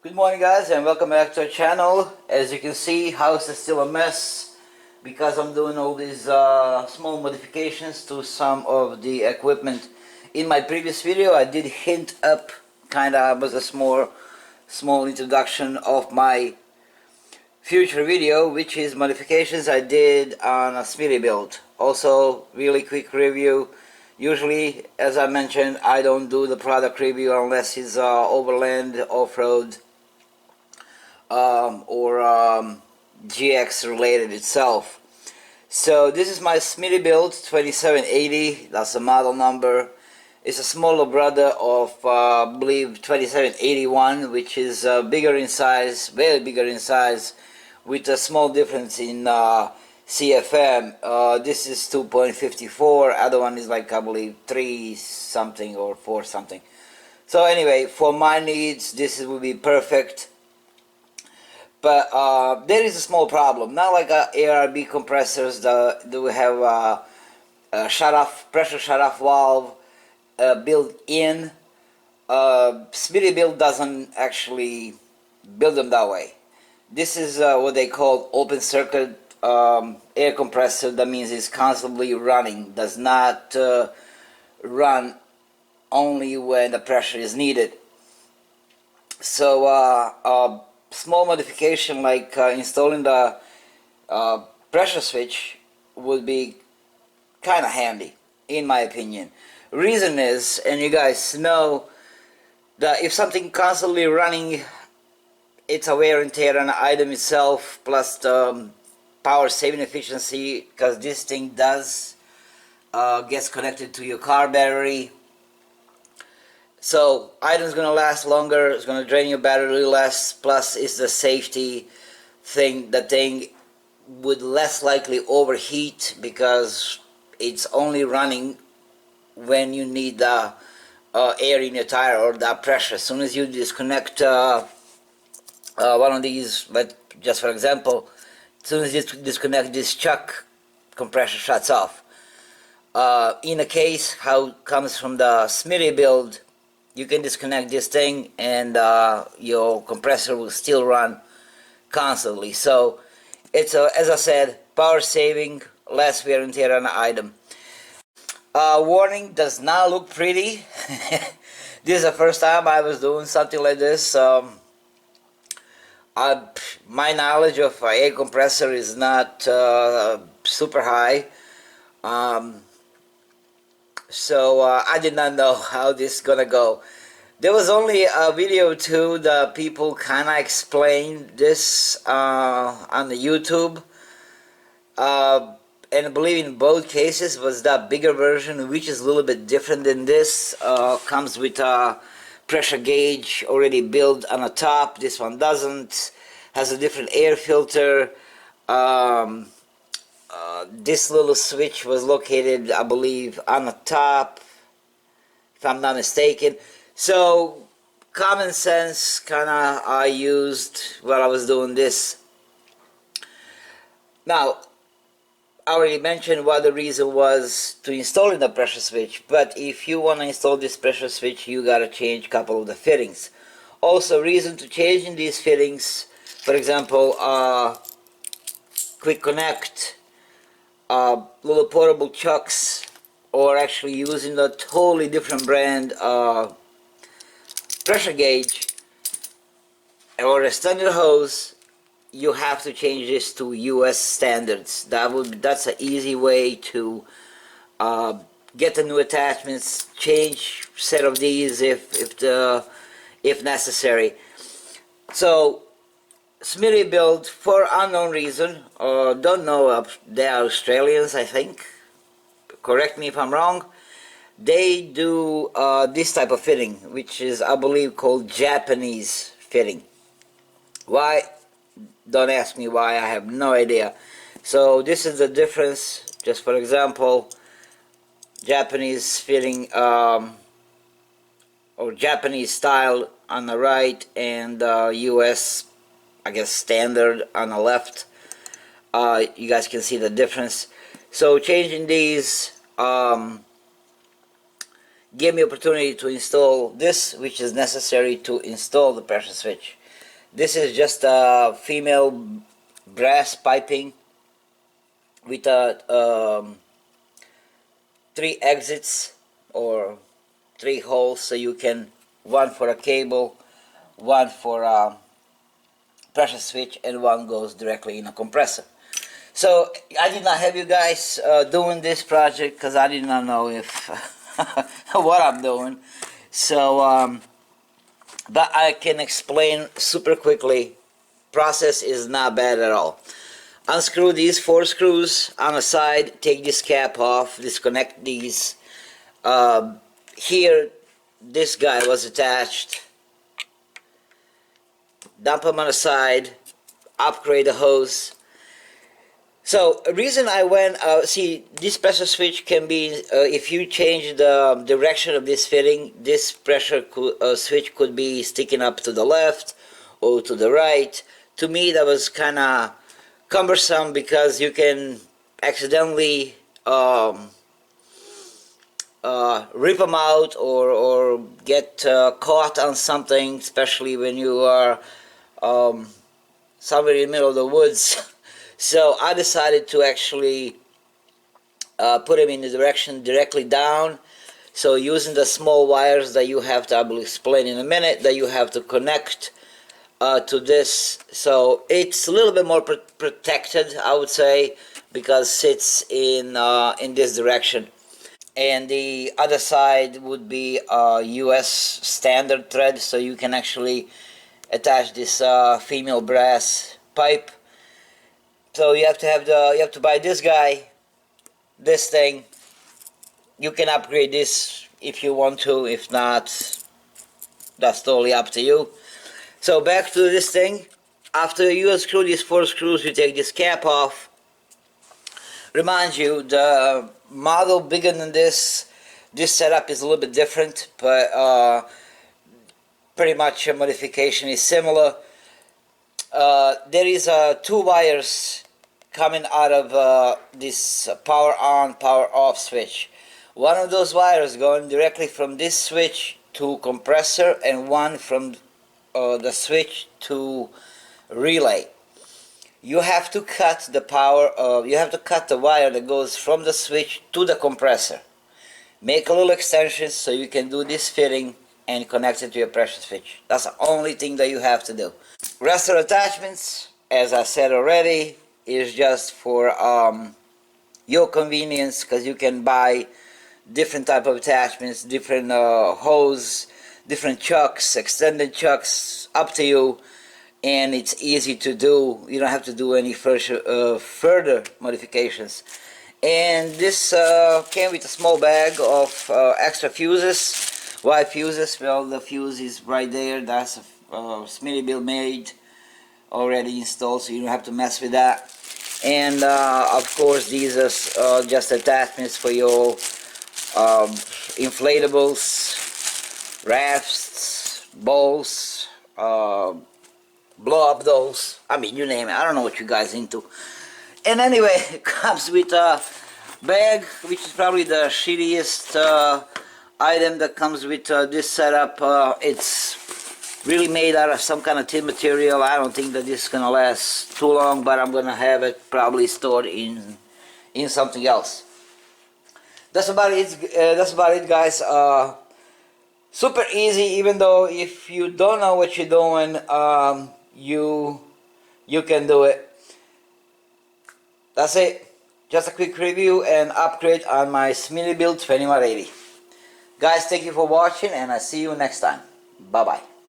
Good morning, guys, and welcome back to our channel. As you can see, house is still a mess because I'm doing all these small modifications to some of the equipment. In my previous video I did hint up, kinda was a small introduction of my future video, which is modifications I did on a smittybilt. Also, really quick review. Usually, as I mentioned, I don't do the product review unless it's overland, off-road, or GX related itself. So this is my smittybilt 2780. That's the model number. It's a smaller brother of I believe 2781, which is bigger in size, very bigger in size, with a small difference in CFM. This is 2.54. Other one is like, I believe, 3 something or 4 something. So anyway, for my needs, this would be perfect. But there is a small problem. Not like ARB compressors that do have a pressure shutoff valve built in. smittybilt doesn't actually build them that way. This is what they call open circuit air compressor. That means it's constantly running. Does not run only when the pressure is needed. So small modification like installing the pressure switch would be kind of handy, in my opinion. Reason is, and you guys know, that if something constantly running, it's a wear and tear on the item itself, plus the power saving efficiency, because this thing does gets connected to your car battery. So item's gonna last longer, it's gonna drain your battery less, plus it's the safety thing. The thing would less likely overheat because it's only running when you need the air in your tire or the pressure. As soon as you disconnect one of these, just for example, as soon as you disconnect this chuck, compressor shuts off. In a case how it comes from the smittybilt, you can disconnect this thing and your compressor will still run constantly. So it's as I said, power saving, less wear and tear on the item. Warning, does not look pretty. This is the first time I was doing something like this. My knowledge of air compressor is not super high. So I did not know how this is gonna go. There was only a video too that people kinda explained this on the YouTube, and I believe in both cases was that bigger version, which is a little bit different than this. Comes with a pressure gauge already built on the top. This one doesn't. Has a different air filter. This little switch was located, I believe, on the top, if I'm not mistaken. So common sense kinda I used while I was doing this. Now, I already mentioned what the reason was to installing the pressure switch, but if you want to install this pressure switch, you gotta change a couple of the fittings. Also, reason to changing these fittings, for example, quick connect, little portable chucks, or actually using a totally different brand pressure gauge or a standard hose, you have to change this to US standards. That's an easy way to get the new attachments, change set of these if necessary. So smittybilt, for unknown reason, don't know, they're Australians, I think, correct me if I'm wrong, they do this type of fitting, which is, I believe, called Japanese fitting. Why? Don't ask me why, I have no idea. So this is the difference. Just for example, Japanese fitting, or Japanese style on the right, and US, I guess, standard on the left. You guys can see the difference. So changing these gave me opportunity to install this, which is necessary to install the pressure switch. This is just a female brass piping with three exits or three holes, so you can, one for a cable, one for a pressure switch, and one goes directly in a compressor. So I did not have you guys doing this project because I did not know if what I'm doing. So but I can explain super quickly. Process is not bad at all. Unscrew these 4 screws on the side, take this cap off, disconnect these. Here this guy was attached. Dump them on the side, upgrade the hose. So the reason I went, see, this pressure switch can be, if you change the direction of this fitting, this pressure switch could be sticking up to the left or to the right. To me that was kind of cumbersome because you can accidentally rip them out or get caught on something, especially when you are somewhere in the middle of the woods. So I decided to actually put them in the direction directly down. So using the small wires that you have to, I will explain in a minute, that you have to connect to this. So it's a little bit more protected, I would say, because it's in this direction. And the other side would be a US standard thread, so you can actually attach this female brass pipe. So you have to buy this guy, this thing. You can upgrade this if you want to. If not, that's totally up to you. So back to this thing. After you unscrew these 4 screws, you take this cap off. Remind you, the model bigger than this setup is a little bit different, but pretty much a modification is similar. There is 2 wires coming out of this power on, power off switch. One of those wires going directly from this switch to compressor, and one from the switch to relay. You have to cut the you have to cut the wire that goes from the switch to the compressor. Make a little extension so you can do this fitting and connect it to your pressure switch. That's the only thing that you have to do. Rest of the attachments, as I said already, is just for your convenience, because you can buy different type of attachments, different hose, different chucks, extended chucks, up to you, and it's easy to do. You don't have to do any further modifications. And this came with a small bag of extra fuses. Why fuses? Well, the fuse is right there. That's a smittybilt made, already installed, so you don't have to mess with that. And of course, these are just attachments for your inflatables, rafts, bowls, blow up dolls. I mean, you name it. I don't know what you guys into. And anyway, it comes with a bag, which is probably the shittiest item that comes with this setup. It's really made out of some kind of tin material. I don't think that this is gonna last too long, but I'm gonna have it probably stored in something else. That's about it. That's about it, guys. Super easy. Even though if you don't know what you're doing, you can do it. That's it. Just a quick review and upgrade on my smittybilt 2180. Guys, thank you for watching, and I'll see you next time. Bye bye.